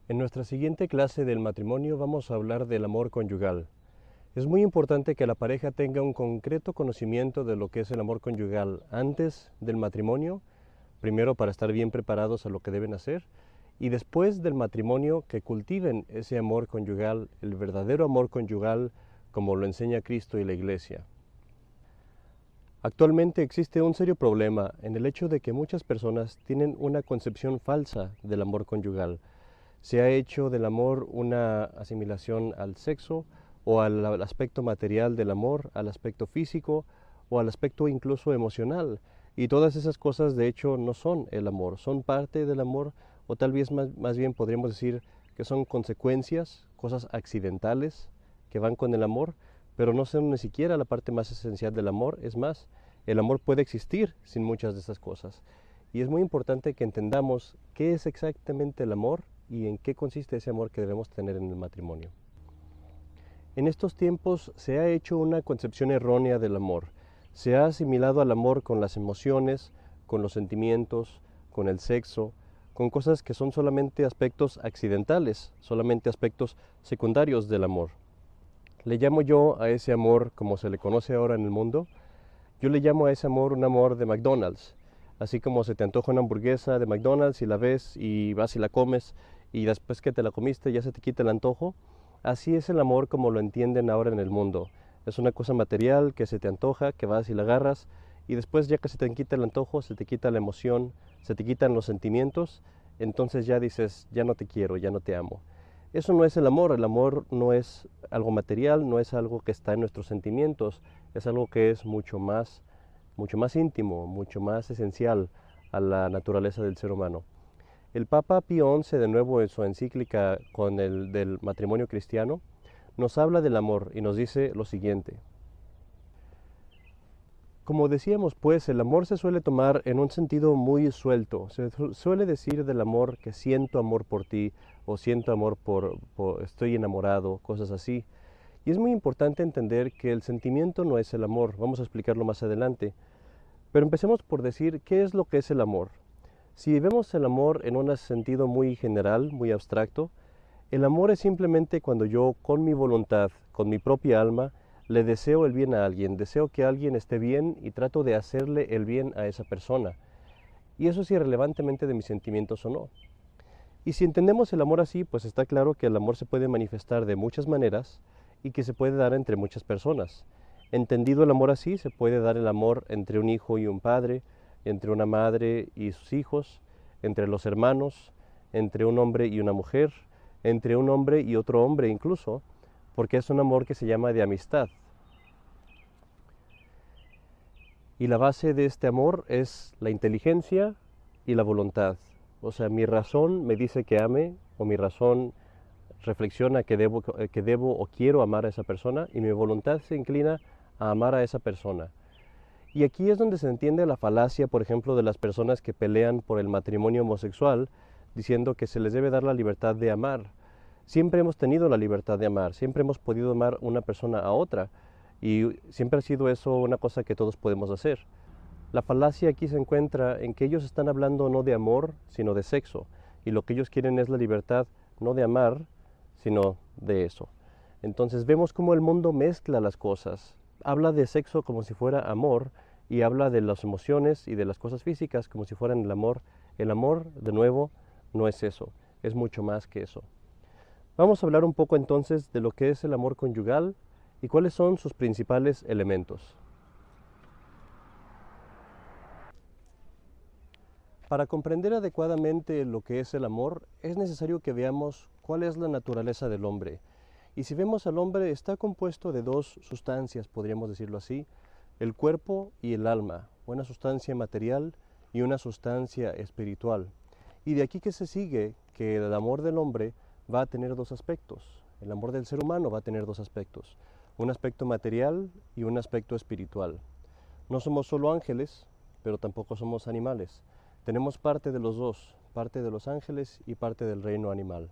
En nuestra siguiente clase del matrimonio vamos a hablar del amor conyugal. Es muy importante que la pareja tenga un concreto conocimiento de lo que es el amor conyugal antes del matrimonio, primero para estar bien preparados a lo que deben hacer, y después del matrimonio que cultiven ese amor conyugal, el verdadero amor conyugal, como lo enseña Cristo y la Iglesia. Actualmente existe un serio problema en el hecho de que muchas personas tienen una concepción falsa del amor conyugal. Se ha hecho del amor una asimilación al sexo o al aspecto material del amor, al aspecto físico o al aspecto incluso emocional. Y todas esas cosas de hecho no son el amor, son parte del amor o tal vez más bien podríamos decir que son consecuencias, cosas accidentales que van con el amor, pero no son ni siquiera la parte más esencial del amor. Es más, el amor puede existir sin muchas de esas cosas. Y es muy importante que entendamos qué es exactamente el amor y en qué consiste ese amor que debemos tener en el matrimonio. En estos tiempos se ha hecho una concepción errónea del amor. Se ha asimilado al amor con las emociones, con los sentimientos, con el sexo, con cosas que son solamente aspectos accidentales, solamente aspectos secundarios del amor. Le llamo yo a ese amor, como se le conoce ahora en el mundo, yo le llamo a ese amor un amor de McDonald's. Así como se te antoja una hamburguesa de McDonald's y la ves y vas y la comes y después que te la comiste ya se te quita el antojo, así es el amor como lo entienden ahora en el mundo. Es una cosa material que se te antoja, que vas y la agarras y después ya que se te quita el antojo, se te quita la emoción, se te quitan los sentimientos, entonces ya dices, ya no te quiero, ya no te amo. Eso no es el amor no es algo material, no es algo que está en nuestros sentimientos, es algo que es mucho más íntimo, mucho más esencial a la naturaleza del ser humano. El Papa Pío XI, de nuevo en su encíclica con el del matrimonio cristiano, nos habla del amor y nos dice lo siguiente. Como decíamos, pues, el amor se suele tomar en un sentido muy suelto. Se suele decir del amor que siento amor por ti o siento amor estoy enamorado, cosas así. Y es muy importante entender que el sentimiento no es el amor. Vamos a explicarlo más adelante. Pero empecemos por decir qué es lo que es el amor. Si vemos el amor en un sentido muy general, muy abstracto, el amor es simplemente cuando yo con mi voluntad, con mi propia alma, le deseo el bien a alguien, deseo que alguien esté bien y trato de hacerle el bien a esa persona. Y eso es irrelevantemente de mis sentimientos o no. Y si entendemos el amor así, pues está claro que el amor se puede manifestar de muchas maneras y que se puede dar entre muchas personas. Entendido el amor así, se puede dar el amor entre un hijo y un padre, entre una madre y sus hijos, entre los hermanos, entre un hombre y una mujer, entre un hombre y otro hombre incluso, porque es un amor que se llama de amistad. Y la base de este amor es la inteligencia y la voluntad. O sea, mi razón me dice que ame, o mi razón reflexiona que debo o quiero amar a esa persona, y mi voluntad se inclina a amar a esa persona. Y aquí es donde se entiende la falacia, por ejemplo, de las personas que pelean por el matrimonio homosexual, diciendo que se les debe dar la libertad de amar. Siempre hemos tenido la libertad de amar, siempre hemos podido amar una persona a otra, y siempre ha sido eso una cosa que todos podemos hacer. La falacia aquí se encuentra en que ellos están hablando no de amor, sino de sexo, y lo que ellos quieren es la libertad no de amar, sino de eso. Entonces vemos cómo el mundo mezcla las cosas, habla de sexo como si fuera amor, y habla de las emociones y de las cosas físicas como si fueran el amor. El amor, de nuevo, no es eso, es mucho más que eso. Vamos a hablar un poco entonces de lo que es el amor conyugal y cuáles son sus principales elementos. Para comprender adecuadamente lo que es el amor, es necesario que veamos cuál es la naturaleza del hombre. Y si vemos al hombre, está compuesto de dos sustancias, podríamos decirlo así, el cuerpo y el alma, una sustancia material y una sustancia espiritual. Y de aquí que se sigue que el amor del hombre va a tener dos aspectos. El amor del ser humano va a tener dos aspectos, un aspecto material y un aspecto espiritual. No somos solo ángeles, pero tampoco somos animales. Tenemos parte de los dos, parte de los ángeles y parte del reino animal.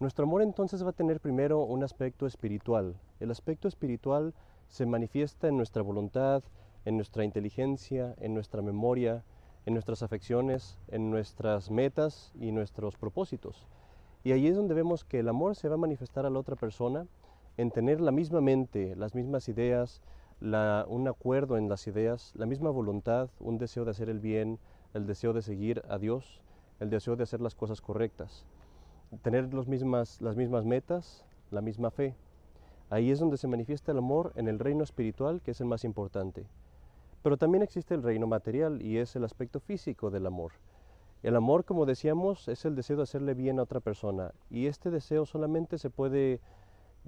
Nuestro amor entonces va a tener primero un aspecto espiritual. El aspecto espiritual se manifiesta en nuestra voluntad, en nuestra inteligencia, en nuestra memoria, en nuestras afecciones, en nuestras metas y nuestros propósitos. Y ahí es donde vemos que el amor se va a manifestar a la otra persona en tener la misma mente, las mismas ideas, un acuerdo en las ideas, la misma voluntad, un deseo de hacer el bien, el deseo de seguir a Dios, el deseo de hacer las cosas correctas, tener las mismas metas, la misma fe. Ahí es donde se manifiesta el amor en el reino espiritual, que es el más importante. Pero también existe el reino material y es el aspecto físico del amor. El amor, como decíamos, es el deseo de hacerle bien a otra persona y este deseo solamente se puede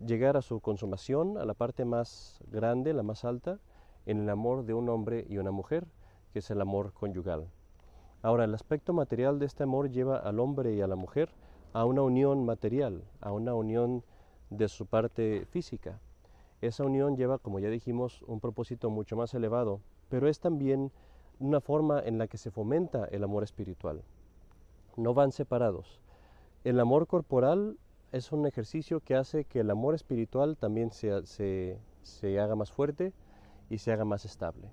llegar a su consumación, a la parte más grande, la más alta, en el amor de un hombre y una mujer, que es el amor conyugal. Ahora, el aspecto material de este amor lleva al hombre y a la mujer a una unión material, a una unión de su parte física. Esa unión lleva, como ya dijimos, un propósito mucho más elevado, pero es también una forma en la que se fomenta el amor espiritual. No van separados. El amor corporal es un ejercicio que hace que el amor espiritual también se haga más fuerte y se haga más estable.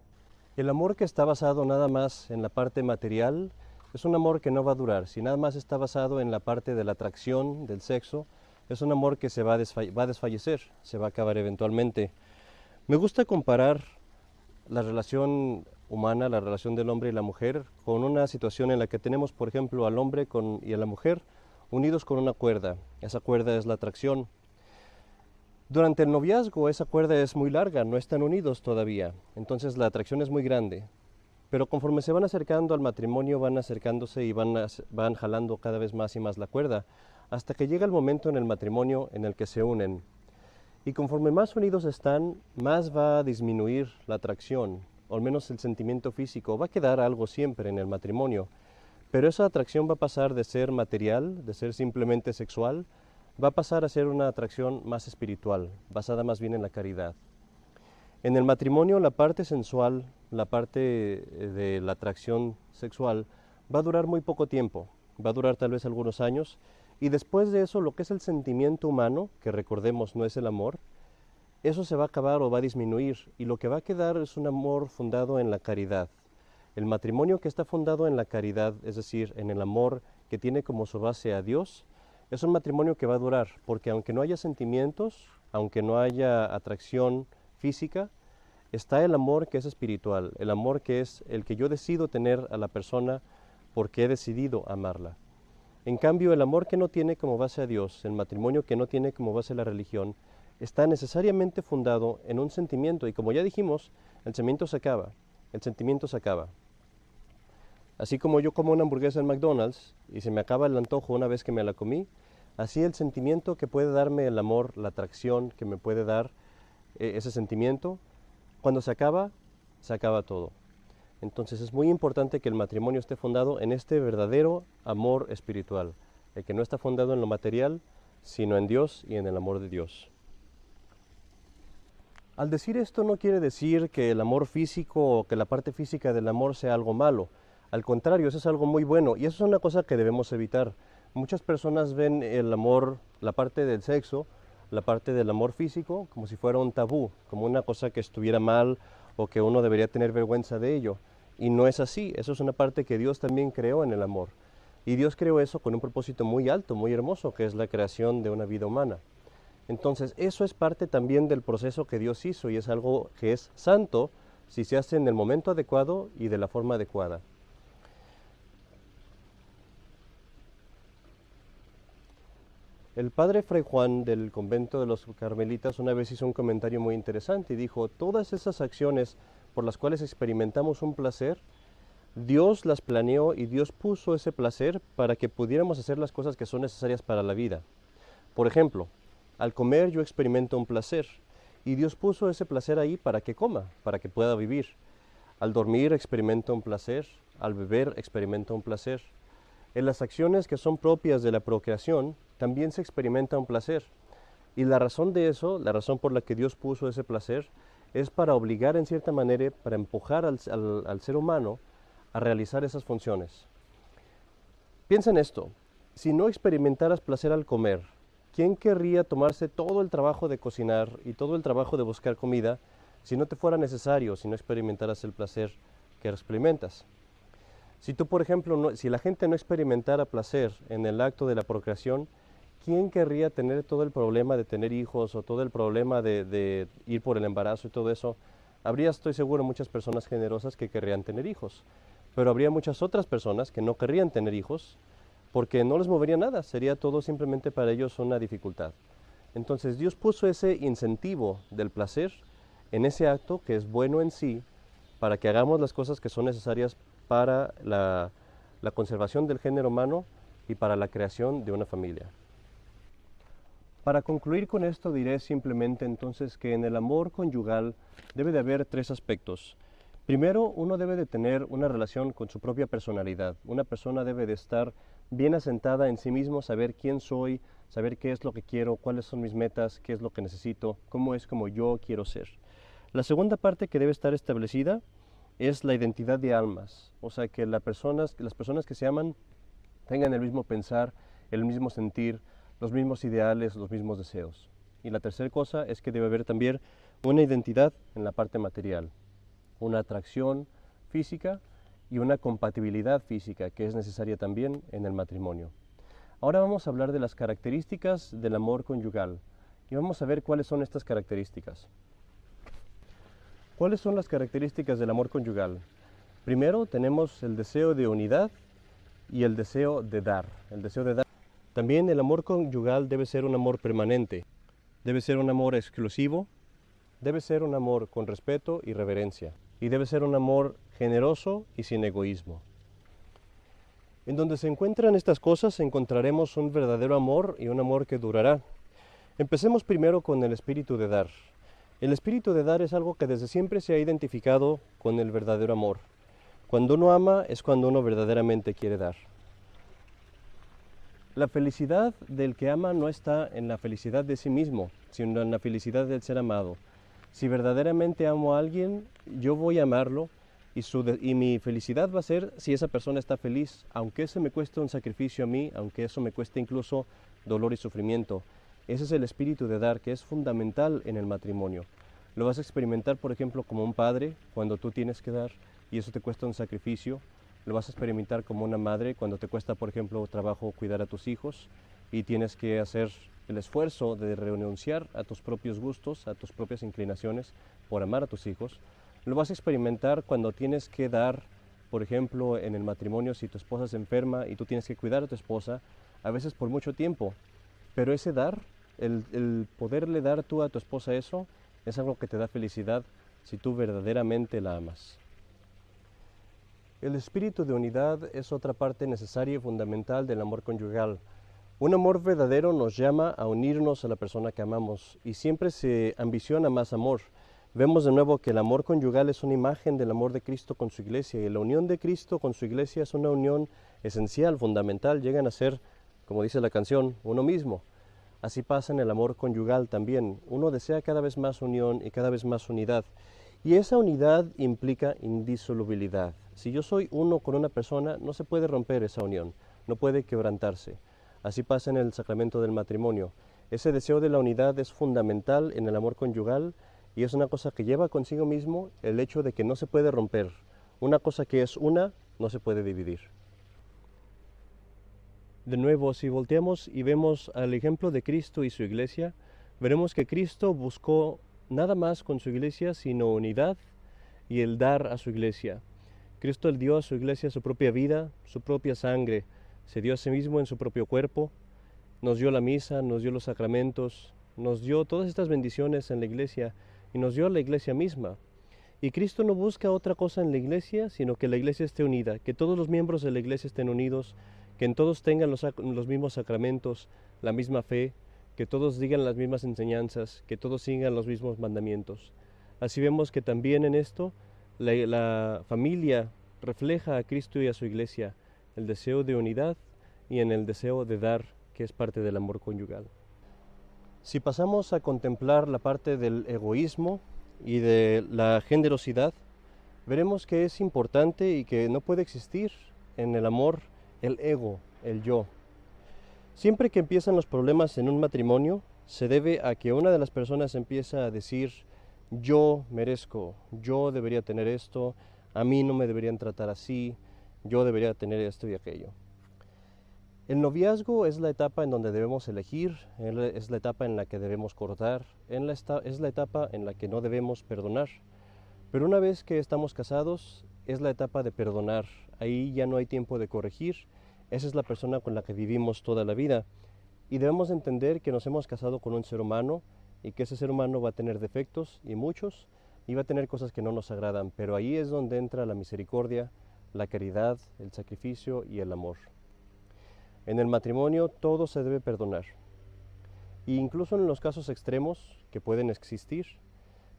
El amor que está basado nada más en la parte material es un amor que no va a durar. Si nada más está basado en la parte de la atracción, del sexo, es un amor que va a desfallecer, se va a acabar eventualmente. Me gusta comparar la relación humana, la relación del hombre y la mujer, con una situación en la que tenemos, por ejemplo, al hombre y a la mujer unidos con una cuerda. Esa cuerda es la atracción. Durante el noviazgo esa cuerda es muy larga, no están unidos todavía, entonces la atracción es muy grande. Pero conforme se van acercando al matrimonio, van acercándose y van jalando cada vez más y más la cuerda, hasta que llega el momento en el matrimonio en el que se unen. Y conforme más unidos están, más va a disminuir la atracción, o al menos el sentimiento físico. Va a quedar algo siempre en el matrimonio, pero esa atracción va a pasar de ser material, de ser simplemente sexual, va a pasar a ser una atracción más espiritual, basada más bien en la caridad. En el matrimonio la parte sensual, la parte de la atracción sexual, va a durar muy poco tiempo, va a durar tal vez algunos años, y después de eso lo que es el sentimiento humano, que recordemos no es el amor, eso se va a acabar o va a disminuir, y lo que va a quedar es un amor fundado en la caridad. El matrimonio que está fundado en la caridad, es decir, en el amor que tiene como su base a Dios, es un matrimonio que va a durar, porque aunque no haya sentimientos, aunque no haya atracción física, está el amor que es espiritual, el amor que es el que yo decido tener a la persona porque he decidido amarla. En cambio, el amor que no tiene como base a Dios, el matrimonio que no tiene como base la religión, está necesariamente fundado en un sentimiento, y como ya dijimos, el sentimiento se acaba, el sentimiento se acaba. Así como yo como una hamburguesa en McDonald's y se me acaba el antojo una vez que me la comí, así el sentimiento que puede darme el amor, la atracción que me puede dar ese sentimiento, cuando se acaba todo. Entonces es muy importante que el matrimonio esté fundado en este verdadero amor espiritual, el que no está fundado en lo material, sino en Dios y en el amor de Dios. Al decir esto no quiere decir que el amor físico o que la parte física del amor sea algo malo. Al contrario, eso es algo muy bueno y eso es una cosa que debemos evitar. Muchas personas ven el amor, la parte del sexo, la parte del amor físico, como si fuera un tabú, como una cosa que estuviera mal o que uno debería tener vergüenza de ello. Y no es así, eso es una parte que Dios también creó en el amor. Y Dios creó eso con un propósito muy alto, muy hermoso, que es la creación de una vida humana. Entonces, eso es parte también del proceso que Dios hizo y es algo que es santo si se hace en el momento adecuado y de la forma adecuada. El padre Fray Juan del convento de los Carmelitas una vez hizo un comentario muy interesante y dijo, todas esas acciones por las cuales experimentamos un placer, Dios las planeó y Dios puso ese placer para que pudiéramos hacer las cosas que son necesarias para la vida. Por ejemplo, al comer yo experimento un placer y Dios puso ese placer ahí para que coma, para que pueda vivir. Al dormir experimento un placer, al beber experimento un placer. En las acciones que son propias de la procreación también se experimenta un placer. Y la razón de eso, la razón por la que Dios puso ese placer, es para obligar en cierta manera, para empujar al ser humano a realizar esas funciones. Piensa en esto, si no experimentaras placer al comer, ¿quién querría tomarse todo el trabajo de cocinar y todo el trabajo de buscar comida si no te fuera necesario, si no experimentaras el placer que experimentas? Si tú, por ejemplo, si la gente no experimentara placer en el acto de la procreación, ¿quién querría tener todo el problema de tener hijos o todo el problema de ir por el embarazo y todo eso? Habría, estoy seguro, muchas personas generosas que querrían tener hijos, pero habría muchas otras personas que no querrían tener hijos porque no les movería nada, sería todo simplemente para ellos una dificultad. Entonces Dios puso ese incentivo del placer en ese acto que es bueno en sí, para que hagamos las cosas que son necesarias para la conservación del género humano y para la creación de una familia. Para concluir con esto diré simplemente entonces que en el amor conyugal debe de haber tres aspectos. Primero, uno debe de tener una relación con su propia personalidad. Una persona debe de estar bien asentada en sí mismo, saber quién soy, saber qué es lo que quiero, cuáles son mis metas, qué es lo que necesito, cómo es como yo quiero ser. La segunda parte que debe estar establecida es la identidad de almas, o sea, que las personas que se aman tengan el mismo pensar, el mismo sentir, los mismos ideales, los mismos deseos. Y la tercera cosa es que debe haber también una identidad en la parte material, una atracción física y una compatibilidad física que es necesaria también en el matrimonio. Ahora vamos a hablar de las características del amor conyugal y vamos a ver cuáles son estas características. ¿Cuáles son las características del amor conyugal? Primero tenemos el deseo de unidad y el deseo de dar. También el amor conyugal debe ser un amor permanente, debe ser un amor exclusivo, debe ser un amor con respeto y reverencia, y debe ser un amor generoso y sin egoísmo. En donde se encuentran estas cosas encontraremos un verdadero amor y un amor que durará. Empecemos primero con el espíritu de dar. El espíritu de dar es algo que desde siempre se ha identificado con el verdadero amor. Cuando uno ama es cuando uno verdaderamente quiere dar. La felicidad del que ama no está en la felicidad de sí mismo, sino en la felicidad del ser amado. Si verdaderamente amo a alguien, yo voy a amarlo y mi felicidad va a ser si esa persona está feliz, aunque eso me cueste un sacrificio a mí, aunque eso me cueste incluso dolor y sufrimiento. Ese es el espíritu de dar que es fundamental en el matrimonio. Lo vas a experimentar, por ejemplo, como un padre cuando tú tienes que dar y eso te cuesta un sacrificio. Lo vas a experimentar como una madre cuando te cuesta, por ejemplo, trabajo cuidar a tus hijos y tienes que hacer el esfuerzo de renunciar a tus propios gustos, a tus propias inclinaciones por amar a tus hijos. Lo vas a experimentar cuando tienes que dar, por ejemplo, en el matrimonio, si tu esposa se enferma y tú tienes que cuidar a tu esposa, a veces por mucho tiempo. Pero ese dar, el poderle dar tú a tu esposa eso, es algo que te da felicidad si tú verdaderamente la amas. El espíritu de unidad es otra parte necesaria y fundamental del amor conyugal. Un amor verdadero nos llama a unirnos a la persona que amamos y siempre se ambiciona más amor. Vemos de nuevo que el amor conyugal es una imagen del amor de Cristo con su iglesia y la unión de Cristo con su iglesia es una unión esencial, fundamental, llegan a ser, como dice la canción, uno mismo. Así pasa en el amor conyugal también. Uno desea cada vez más unión y cada vez más unidad. Y esa unidad implica indisolubilidad. Si yo soy uno con una persona, no se puede romper esa unión, no puede quebrantarse. Así pasa en el sacramento del matrimonio. Ese deseo de la unidad es fundamental en el amor conyugal y es una cosa que lleva consigo mismo el hecho de que no se puede romper. Una cosa que es una, no se puede dividir. De nuevo, si volteamos y vemos al ejemplo de Cristo y su iglesia, veremos que Cristo buscó nada más con su iglesia sino unidad y el dar a su iglesia. Cristo le dio a su iglesia su propia vida, su propia sangre, se dio a sí mismo en su propio cuerpo, nos dio la misa, nos dio los sacramentos, nos dio todas estas bendiciones en la iglesia y nos dio la iglesia misma. Y Cristo no busca otra cosa en la iglesia, sino que la iglesia esté unida, que todos los miembros de la iglesia estén unidos, que en todos tengan los mismos sacramentos, la misma fe, que todos digan las mismas enseñanzas, que todos sigan los mismos mandamientos. Así vemos que también en esto la familia refleja a Cristo y a su iglesia, el deseo de unidad y en el deseo de dar, que es parte del amor conyugal. Si pasamos a contemplar la parte del egoísmo y de la generosidad, veremos que es importante y que no puede existir en el amor el ego, el yo. Siempre que empiezan los problemas en un matrimonio, se debe a que una de las personas empieza a decir, yo merezco, yo debería tener esto, a mí no me deberían tratar así, yo debería tener esto y aquello. El noviazgo es la etapa en donde debemos elegir, es la etapa en la que debemos cortar, es la etapa en la que no debemos perdonar. Pero una vez que estamos casados, es la etapa de perdonar. Ahí ya no hay tiempo de corregir. Esa es la persona con la que vivimos toda la vida. Y debemos entender que nos hemos casado con un ser humano y que ese ser humano va a tener defectos y muchos, y va a tener cosas que no nos agradan. Pero ahí es donde entra la misericordia, la caridad, el sacrificio y el amor. En el matrimonio todo se debe perdonar. E incluso en los casos extremos que pueden existir,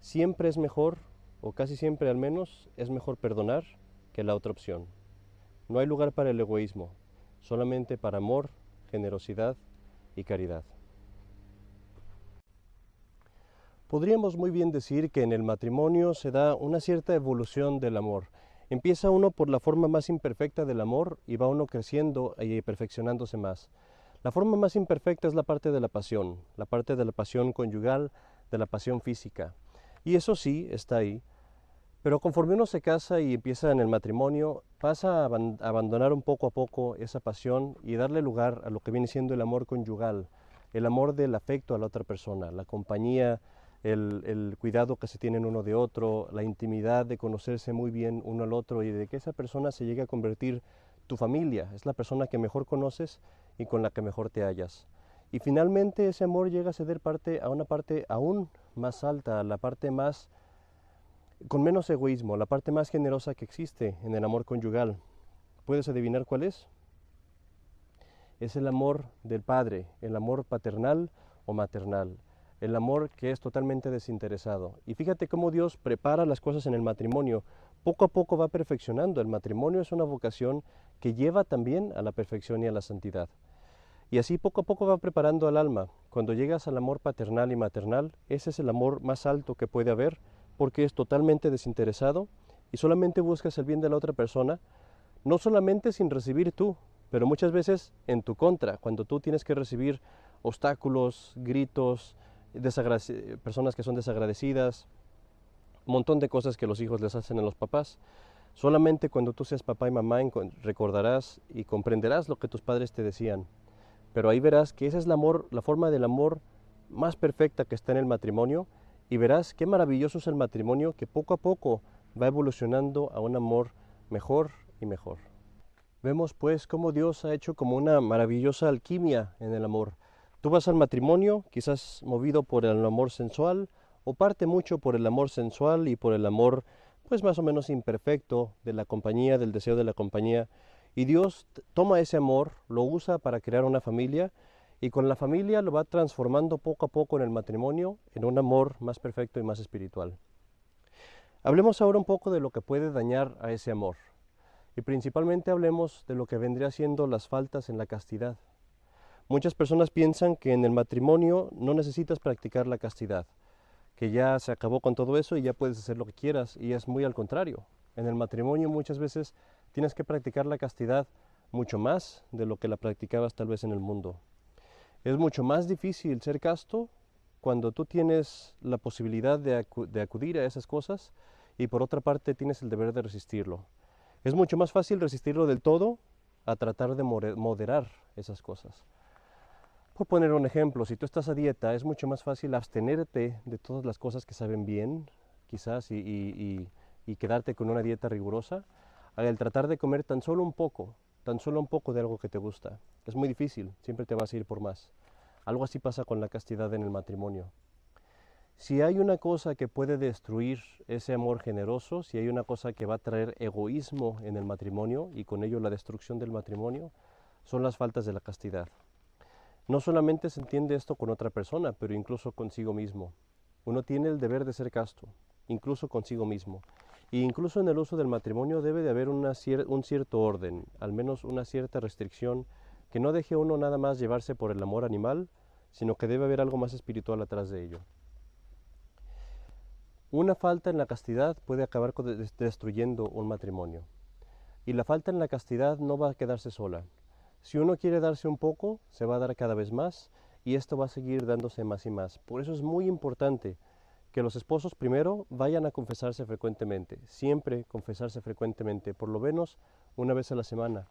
siempre es mejor, o casi siempre al menos, es mejor perdonar que la otra opción. No hay lugar para el egoísmo, solamente para amor, generosidad y caridad. Podríamos muy bien decir que en el matrimonio se da una cierta evolución del amor. Empieza uno por la forma más imperfecta del amor y va uno creciendo y perfeccionándose más. La forma más imperfecta es la parte de la pasión conyugal, de la pasión física. Y eso sí, está ahí. Pero conforme uno se casa y empieza en el matrimonio, pasa a abandonar un poco a poco esa pasión y darle lugar a lo que viene siendo el amor conyugal, el amor del afecto a la otra persona, la compañía, el cuidado que se tienen uno de otro, la intimidad de conocerse muy bien uno al otro y de que esa persona se llegue a convertir tu familia, es la persona que mejor conoces y con la que mejor te hallas. Y finalmente ese amor llega a ceder parte a una parte aún más alta, a la parte más con menos egoísmo, la parte más generosa que existe en el amor conyugal. ¿Puedes adivinar cuál es? Es el amor del padre, el amor paternal o maternal, el amor que es totalmente desinteresado. Y fíjate cómo Dios prepara las cosas en el matrimonio. Poco a poco va perfeccionando. El matrimonio es una vocación que lleva también a la perfección y a la santidad. Y así poco a poco va preparando al alma. Cuando llegas al amor paternal y maternal, ese es el amor más alto que puede haber, porque es totalmente desinteresado y solamente buscas el bien de la otra persona, no solamente sin recibir tú, pero muchas veces en tu contra, cuando tú tienes que recibir obstáculos, gritos, personas que son desagradecidas, un montón de cosas que los hijos les hacen a los papás. Solamente cuando tú seas papá y mamá recordarás y comprenderás lo que tus padres te decían. Pero ahí verás que esa es la forma del amor más perfecta que está en el matrimonio, y verás qué maravilloso es el matrimonio que poco a poco va evolucionando a un amor mejor y mejor. Vemos pues cómo Dios ha hecho como una maravillosa alquimia en el amor. Tú vas al matrimonio, quizás movido por el amor sensual, o parte mucho por el amor sensual y por el amor pues más o menos imperfecto de la compañía, del deseo de la compañía, y Dios toma ese amor, lo usa para crear una familia, y con la familia lo va transformando poco a poco en el matrimonio en un amor más perfecto y más espiritual. Hablemos ahora un poco de lo que puede dañar a ese amor, y principalmente hablemos de lo que vendría siendo las faltas en la castidad. Muchas personas piensan que en el matrimonio no necesitas practicar la castidad, que ya se acabó con todo eso y ya puedes hacer lo que quieras, y es muy al contrario. En el matrimonio muchas veces tienes que practicar la castidad mucho más de lo que la practicabas tal vez en el mundo. Es mucho más difícil ser casto cuando tú tienes la posibilidad de acudir a esas cosas y por otra parte tienes el deber de resistirlo. Es mucho más fácil resistirlo del todo a tratar de moderar esas cosas. Por poner un ejemplo, si tú estás a dieta, es mucho más fácil abstenerte de todas las cosas que saben bien, quizás, y quedarte con una dieta rigurosa, al tratar de comer tan solo un poco de algo que te gusta. Es muy difícil, siempre te vas a ir por más. Algo así pasa con la castidad en el matrimonio. Si hay una cosa que puede destruir ese amor generoso, si hay una cosa que va a traer egoísmo en el matrimonio y con ello la destrucción del matrimonio, son las faltas de la castidad. No solamente se entiende esto con otra persona, pero incluso consigo mismo. Uno tiene el deber de ser casto, incluso consigo mismo. E incluso en el uso del matrimonio debe de haber un cierto orden, al menos una cierta restricción, que no deje a uno nada más llevarse por el amor animal, sino que debe haber algo más espiritual atrás de ello. Una falta en la castidad puede acabar destruyendo un matrimonio. Y la falta en la castidad no va a quedarse sola. Si uno quiere darse un poco, se va a dar cada vez más, y esto va a seguir dándose más y más. Por eso es muy importante que los esposos primero vayan a confesarse frecuentemente, siempre confesarse frecuentemente, por lo menos una vez a la semana.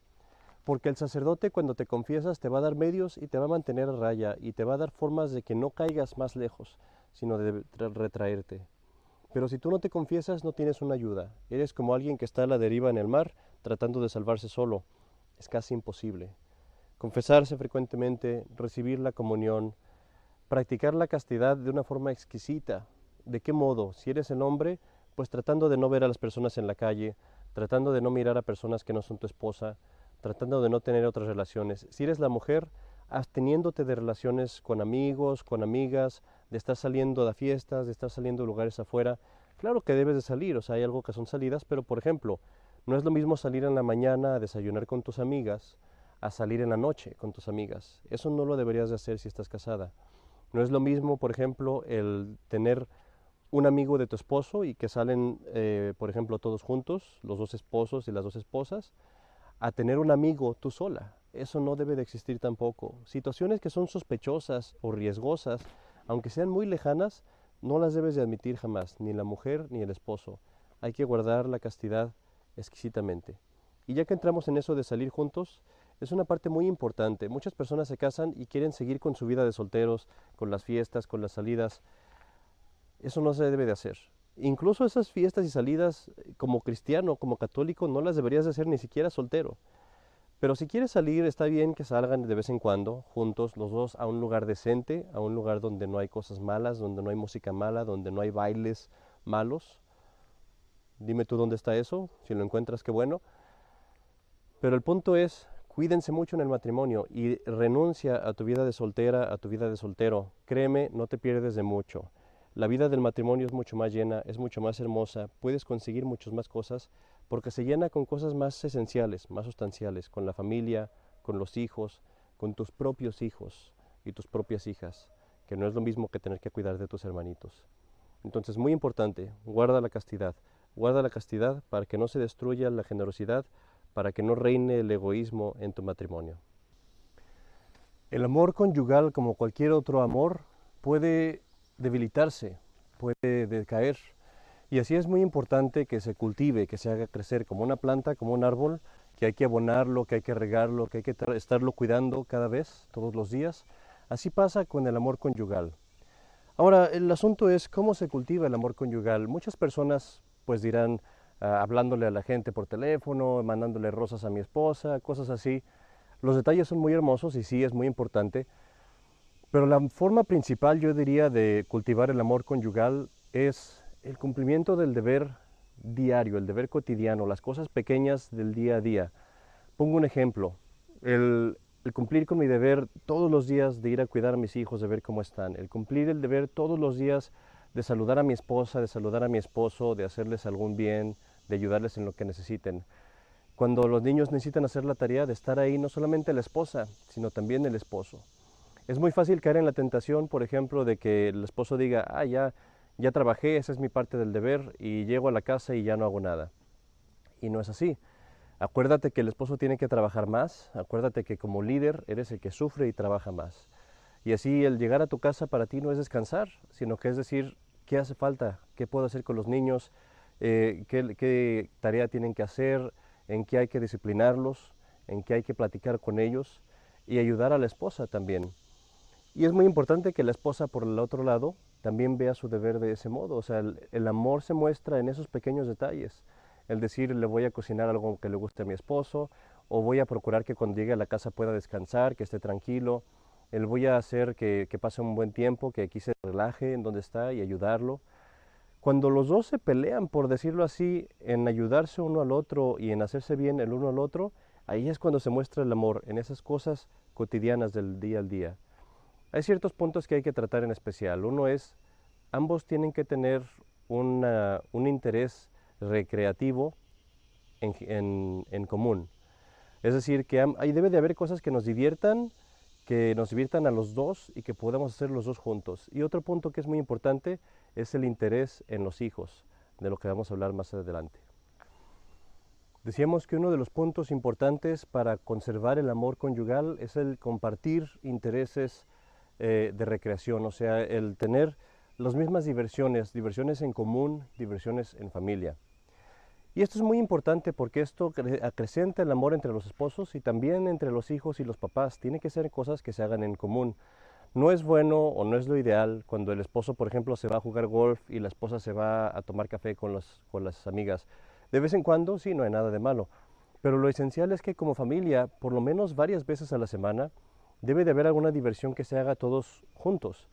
Porque el sacerdote cuando te confiesas te va a dar medios y te va a mantener a raya y te va a dar formas de que no caigas más lejos, sino de retraerte. Pero si tú no te confiesas no tienes una ayuda, eres como alguien que está a la deriva en el mar tratando de salvarse solo, es casi imposible. Confesarse frecuentemente, recibir la comunión, practicar la castidad de una forma exquisita. ¿De qué modo? Si eres el hombre, pues tratando de no ver a las personas en la calle, tratando de no mirar a personas que no son tu esposa, tratando de no tener otras relaciones. Si eres la mujer, absteniéndote de relaciones con amigos, con amigas, de estar saliendo de fiestas, de estar saliendo de lugares afuera. Claro que debes de salir, o sea, hay algo que son salidas, pero por ejemplo, no es lo mismo salir en la mañana a desayunar con tus amigas, a salir en la noche con tus amigas. Eso no lo deberías de hacer si estás casada. No es lo mismo, por ejemplo, el tener un amigo de tu esposo y que salen, por ejemplo, todos juntos, los dos esposos y las dos esposas, a tener un amigo tú sola. Eso no debe de existir tampoco. Situaciones que son sospechosas o riesgosas, aunque sean muy lejanas, no las debes de admitir jamás, ni la mujer ni el esposo. Hay que guardar la castidad exquisitamente. Y ya que entramos en eso de salir juntos, es una parte muy importante. Muchas personas se casan y quieren seguir con su vida de solteros, con las fiestas, con las salidas. Eso no se debe de hacer. Incluso esas fiestas y salidas, como cristiano, como católico, no las deberías de hacer ni siquiera soltero. Pero si quieres salir, está bien que salgan de vez en cuando, juntos, los dos, a un lugar decente, a un lugar donde no hay cosas malas, donde no hay música mala, donde no hay bailes malos. Dime tú dónde está eso, si lo encuentras, qué bueno. Pero el punto es, cuídense mucho en el matrimonio y renuncia a tu vida de soltera, a tu vida de soltero. Créeme, no te pierdes de mucho. La vida del matrimonio es mucho más llena, es mucho más hermosa, puedes conseguir muchas más cosas porque se llena con cosas más esenciales, más sustanciales, con la familia, con los hijos, con tus propios hijos y tus propias hijas, que no es lo mismo que tener que cuidar de tus hermanitos. Entonces, muy importante, guarda la castidad para que no se destruya la generosidad, para que no reine el egoísmo en tu matrimonio. El amor conyugal, como cualquier otro amor, puede debilitarse, puede decaer. Y así es muy importante que se cultive, que se haga crecer como una planta, como un árbol, que hay que abonarlo, que hay que regarlo, que hay que estarlo cuidando cada vez, todos los días. Así pasa con el amor conyugal. Ahora, el asunto es cómo se cultiva el amor conyugal. Muchas personas pues dirán, hablándole a la gente por teléfono, mandándole rosas a mi esposa, cosas así. Los detalles son muy hermosos y sí es muy importante, pero la forma principal, yo diría, de cultivar el amor conyugal es el cumplimiento del deber diario, el deber cotidiano, las cosas pequeñas del día a día. Pongo un ejemplo, el cumplir con mi deber todos los días de ir a cuidar a mis hijos, de ver cómo están, el cumplir el deber todos los días de saludar a mi esposa, de saludar a mi esposo, de hacerles algún bien, de ayudarles en lo que necesiten. Cuando los niños necesitan hacer la tarea, de estar ahí no solamente la esposa, sino también el esposo. Es muy fácil caer en la tentación, por ejemplo, de que el esposo diga, ya trabajé, esa es mi parte del deber, y llego a la casa y ya no hago nada. Y no es así. Acuérdate que el esposo tiene que trabajar más, acuérdate que como líder eres el que sufre y trabaja más. Y así el llegar a tu casa para ti no es descansar, sino que es decir, ¿qué hace falta? ¿Qué puedo hacer con los niños? ¿Qué tarea tienen que hacer? ¿En qué hay que disciplinarlos? ¿En qué hay que platicar con ellos? Y ayudar a la esposa también. Y es muy importante que la esposa, por el otro lado, también vea su deber de ese modo. O sea, el amor se muestra en esos pequeños detalles. El decir, le voy a cocinar algo que le guste a mi esposo, o voy a procurar que cuando llegue a la casa pueda descansar, que esté tranquilo. El voy a hacer que pase un buen tiempo, que aquí se relaje en donde está y ayudarlo. Cuando los dos se pelean, por decirlo así, en ayudarse uno al otro y en hacerse bien el uno al otro, ahí es cuando se muestra el amor, en esas cosas cotidianas del día al día. Hay ciertos puntos que hay que tratar en especial. Uno es, ambos tienen que tener un interés recreativo en común. Es decir, que ahí debe de haber cosas que nos diviertan a los dos y que podamos hacer los dos juntos. Y otro punto que es muy importante es el interés en los hijos, de lo que vamos a hablar más adelante. Decíamos que uno de los puntos importantes para conservar el amor conyugal es el compartir intereses de recreación, o sea, el tener las mismas diversiones en común, diversiones en familia. Y esto es muy importante porque esto acrecenta el amor entre los esposos y también entre los hijos y los papás. Tiene que ser cosas que se hagan en común. No es bueno o no es lo ideal cuando el esposo, por ejemplo, se va a jugar golf y la esposa se va a tomar café con las amigas. De vez en cuando, sí, no hay nada de malo. Pero lo esencial es que como familia, por lo menos varias veces a la semana, debe de haber alguna diversión que se haga todos juntos.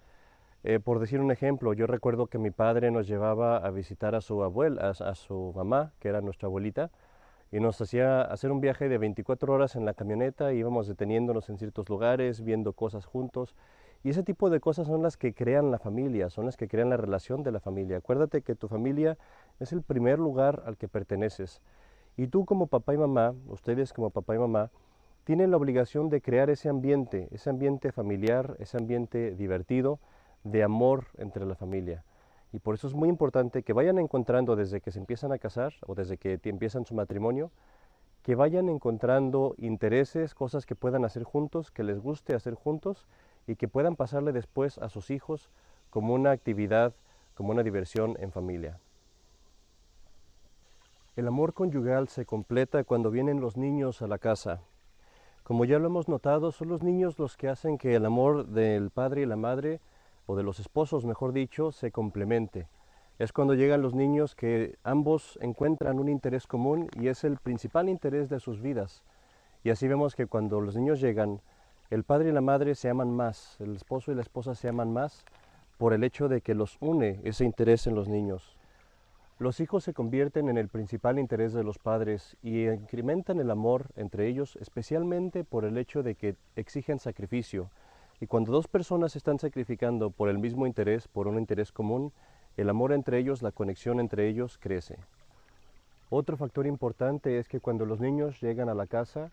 Por decir un ejemplo, yo recuerdo que mi padre nos llevaba a visitar a su abuela, a su mamá, que era nuestra abuelita, y nos hacía hacer un viaje de 24 horas en la camioneta, íbamos deteniéndonos en ciertos lugares, viendo cosas juntos, y ese tipo de cosas son las que crean la familia, son las que crean la relación de la familia. Acuérdate que tu familia es el primer lugar al que perteneces, y tú como papá y mamá, ustedes como papá y mamá, tienen la obligación de crear ese ambiente familiar, ese ambiente divertido, de amor entre la familia. Y por eso es muy importante que vayan encontrando desde que se empiezan a casar o desde que empiezan su matrimonio, que vayan encontrando intereses, cosas que puedan hacer juntos, que les guste hacer juntos y que puedan pasarle después a sus hijos como una actividad, como una diversión en familia. El amor conyugal se completa cuando vienen los niños a la casa. Como ya lo hemos notado, son los niños los que hacen que el amor del padre y la madre, o de los esposos, mejor dicho, se complemente. Es cuando llegan los niños que ambos encuentran un interés común y es el principal interés de sus vidas. Y así vemos que cuando los niños llegan, el padre y la madre se aman más, el esposo y la esposa se aman más por el hecho de que los une ese interés en los niños. Los hijos se convierten en el principal interés de los padres y incrementan el amor entre ellos, especialmente por el hecho de que exigen sacrificio. Y cuando dos personas se están sacrificando por el mismo interés, por un interés común, el amor entre ellos, la conexión entre ellos crece. Otro factor importante es que cuando los niños llegan a la casa,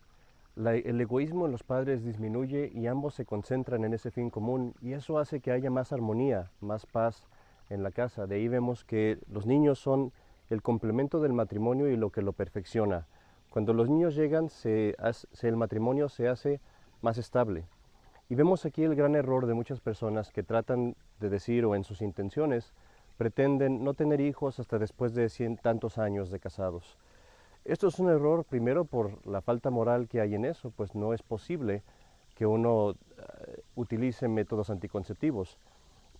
el egoísmo en los padres disminuye y ambos se concentran en ese fin común y eso hace que haya más armonía, más paz en la casa. De ahí vemos que los niños son el complemento del matrimonio y lo que lo perfecciona. Cuando los niños llegan, el matrimonio se hace más estable. Y vemos aquí el gran error de muchas personas que tratan de decir o en sus intenciones pretenden no tener hijos hasta después de tantos años de casados. Esto es un error primero por la falta moral que hay en eso, pues no es posible que uno utilice métodos anticonceptivos.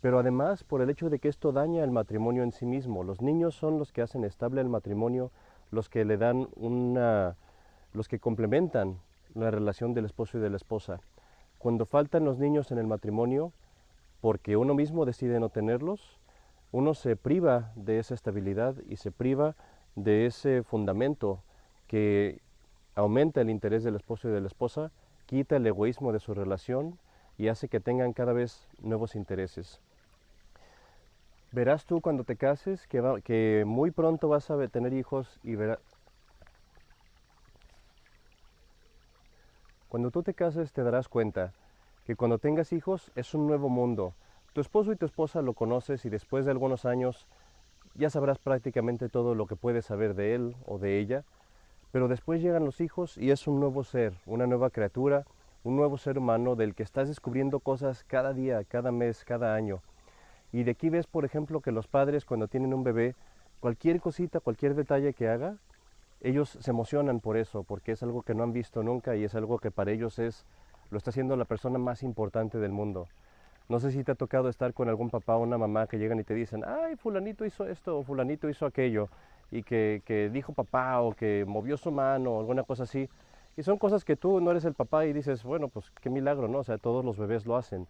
Pero además por el hecho de que esto daña el matrimonio en sí mismo. Los niños son los que hacen estable el matrimonio, los que le dan los que complementan la relación del esposo y de la esposa. Cuando faltan los niños en el matrimonio, porque uno mismo decide no tenerlos, uno se priva de esa estabilidad y se priva de ese fundamento que aumenta el interés del esposo y de la esposa, quita el egoísmo de su relación y hace que tengan cada vez nuevos intereses. Verás tú cuando te cases que muy pronto vas a tener hijos y cuando tú te cases te darás cuenta que cuando tengas hijos es un nuevo mundo. Tu esposo y tu esposa lo conoces y después de algunos años ya sabrás prácticamente todo lo que puedes saber de él o de ella, pero después llegan los hijos y es un nuevo ser, una nueva criatura, un nuevo ser humano del que estás descubriendo cosas cada día, cada mes, cada año. Y de aquí ves, por ejemplo, que los padres cuando tienen un bebé, cualquier cosita, cualquier detalle que haga, ellos se emocionan por eso, porque es algo que no han visto nunca y es algo que para ellos lo está haciendo la persona más importante del mundo. No sé si te ha tocado estar con algún papá o una mamá que llegan y te dicen, ay, fulanito hizo esto o fulanito hizo aquello, y que dijo papá o que movió su mano o alguna cosa así. Y son cosas que tú no eres el papá y dices, bueno, pues qué milagro, ¿no? O sea, todos los bebés lo hacen.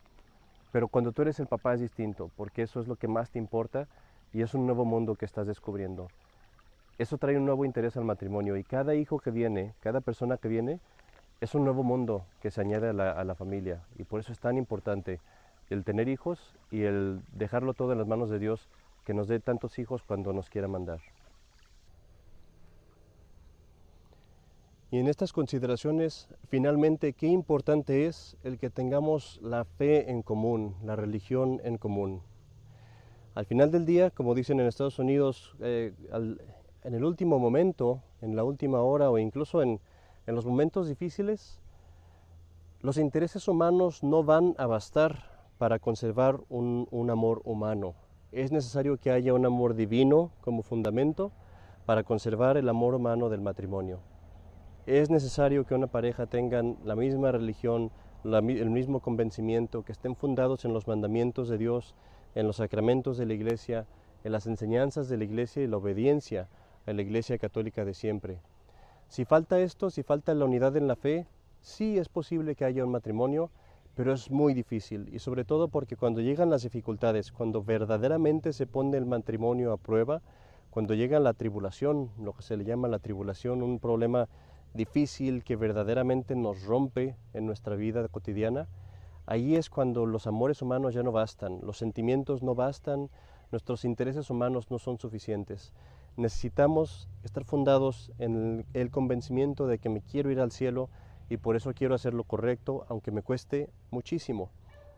Pero cuando tú eres el papá es distinto, porque eso es lo que más te importa y es un nuevo mundo que estás descubriendo. Eso trae un nuevo interés al matrimonio y cada hijo que viene, cada persona que viene, es un nuevo mundo que se añade a la familia. Y por eso es tan importante el tener hijos y el dejarlo todo en las manos de Dios, que nos dé tantos hijos cuando nos quiera mandar. Y en estas consideraciones, finalmente, qué importante es el que tengamos la fe en común, la religión en común. Al final del día, como dicen en Estados Unidos, en el último momento, en la última hora o incluso en los momentos difíciles, los intereses humanos no van a bastar para conservar un amor humano. Es necesario que haya un amor divino como fundamento para conservar el amor humano del matrimonio. Es necesario que una pareja tengan la misma religión, el mismo convencimiento, que estén fundados en los mandamientos de Dios, en los sacramentos de la Iglesia, en las enseñanzas de la Iglesia y la obediencia a la Iglesia católica de siempre. Si falta esto, si falta la unidad en la fe, sí es posible que haya un matrimonio, pero es muy difícil, y sobre todo porque cuando llegan las dificultades, cuando verdaderamente se pone el matrimonio a prueba, cuando llega la tribulación, lo que se le llama la tribulación, un problema difícil que verdaderamente nos rompe en nuestra vida cotidiana, ahí es cuando los amores humanos ya no bastan, los sentimientos no bastan, nuestros intereses humanos no son suficientes. Necesitamos estar fundados en el convencimiento de que me quiero ir al cielo y por eso quiero hacer lo correcto, aunque me cueste muchísimo.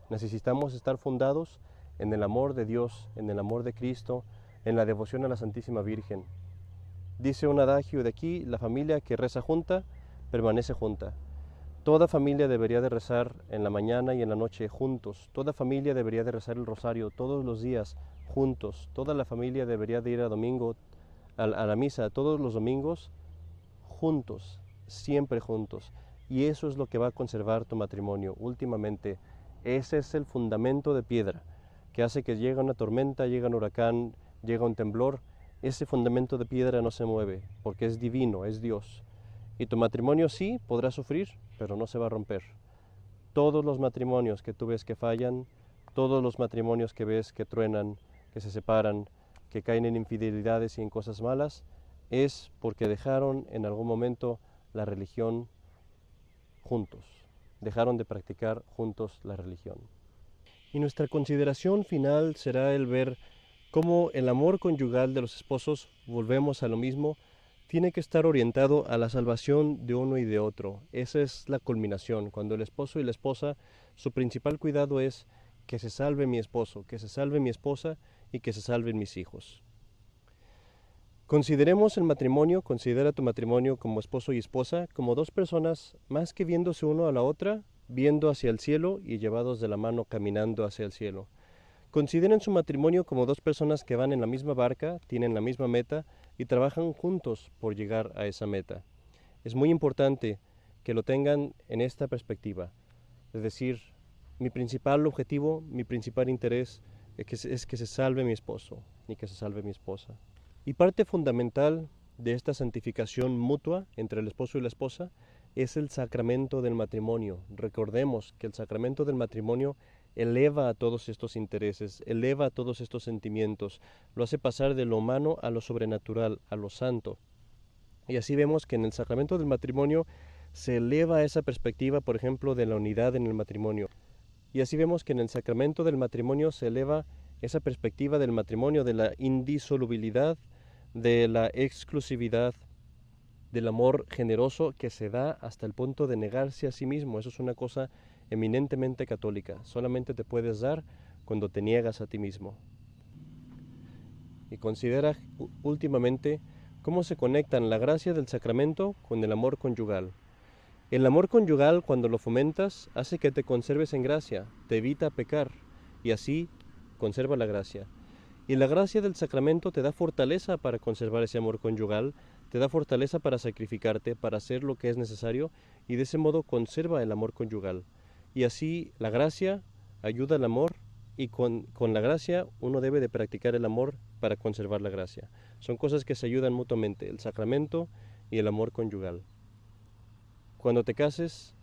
Necesitamos estar fundados en el amor de Dios, en el amor de Cristo, en la devoción a la Santísima Virgen. Dice un adagio de aquí: la familia que reza junta, permanece junta. Toda familia debería de rezar en la mañana y en la noche juntos. Toda familia debería de rezar el rosario todos los días juntos. Toda la familia debería de ir a la misa todos los domingos juntos, siempre juntos. Y eso es lo que va a conservar tu matrimonio últimamente. Ese es el fundamento de piedra que hace que llegue una tormenta, llega un huracán, llega un temblor. Ese fundamento de piedra no se mueve porque es divino, es Dios. Y tu matrimonio sí podrá sufrir, pero no se va a romper. Todos los matrimonios que tú ves que fallan, todos los matrimonios que ves que truenan, que se separan, que caen en infidelidades y en cosas malas, es porque dejaron en algún momento la religión juntos, dejaron de practicar juntos la religión. Y nuestra consideración final será el ver cómo el amor conyugal de los esposos, volvemos a lo mismo, tiene que estar orientado a la salvación de uno y de otro. Esa es la culminación, cuando el esposo y la esposa, su principal cuidado es que se salve mi esposo, que se salve mi esposa y que se salven mis hijos. Consideremos el matrimonio, considera tu matrimonio como esposo y esposa, como dos personas más que viéndose uno a la otra, viendo hacia el cielo y llevados de la mano caminando hacia el cielo. Consideren su matrimonio como dos personas que van en la misma barca, tienen la misma meta y trabajan juntos por llegar a esa meta. Es muy importante que lo tengan en esta perspectiva, es decir, mi principal objetivo, mi principal interés es que se salve mi esposo y que se salve mi esposa. Y parte fundamental de esta santificación mutua entre el esposo y la esposa es el sacramento del matrimonio. Recordemos que el sacramento del matrimonio eleva a todos estos intereses, eleva a todos estos sentimientos, lo hace pasar de lo humano a lo sobrenatural, a lo santo. Y así vemos que en el sacramento del matrimonio se eleva esa perspectiva, por ejemplo, de la unidad en el matrimonio. Y así vemos que en el sacramento del matrimonio se eleva esa perspectiva del matrimonio, de la indisolubilidad, de la exclusividad, del amor generoso que se da hasta el punto de negarse a sí mismo. Eso es una cosa eminentemente católica. Solamente te puedes dar cuando te niegas a ti mismo. Y considera últimamente cómo se conectan la gracia del sacramento con el amor conyugal. El amor conyugal, cuando lo fomentas, hace que te conserves en gracia, te evita pecar y así conserva la gracia. Y la gracia del sacramento te da fortaleza para conservar ese amor conyugal, te da fortaleza para sacrificarte, para hacer lo que es necesario y de ese modo conserva el amor conyugal. Y así la gracia ayuda al amor y con la gracia uno debe de practicar el amor para conservar la gracia. Son cosas que se ayudan mutuamente, el sacramento y el amor conyugal. Cuando te cases,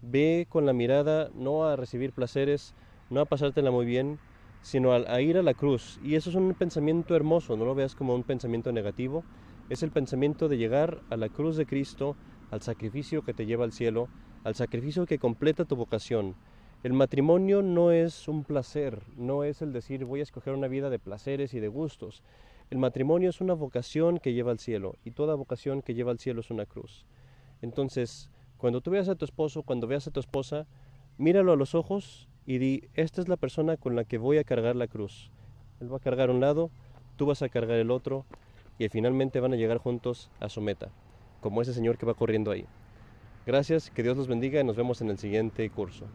ve con la mirada no a recibir placeres, no a pasártela muy bien, sino a ir a la cruz. Y eso es un pensamiento hermoso, no lo veas como un pensamiento negativo. Es el pensamiento de llegar a la cruz de Cristo, al sacrificio que te lleva al cielo, al sacrificio que completa tu vocación. El matrimonio no es un placer, no es el decir voy a escoger una vida de placeres y de gustos. El matrimonio es una vocación que lleva al cielo, y toda vocación que lleva al cielo es una cruz. Entonces, cuando tú veas a tu esposo, cuando veas a tu esposa, míralo a los ojos y di, esta es la persona con la que voy a cargar la cruz. Él va a cargar un lado, tú vas a cargar el otro, y finalmente van a llegar juntos a su meta, como ese señor que va corriendo ahí. Gracias, que Dios los bendiga y nos vemos en el siguiente curso.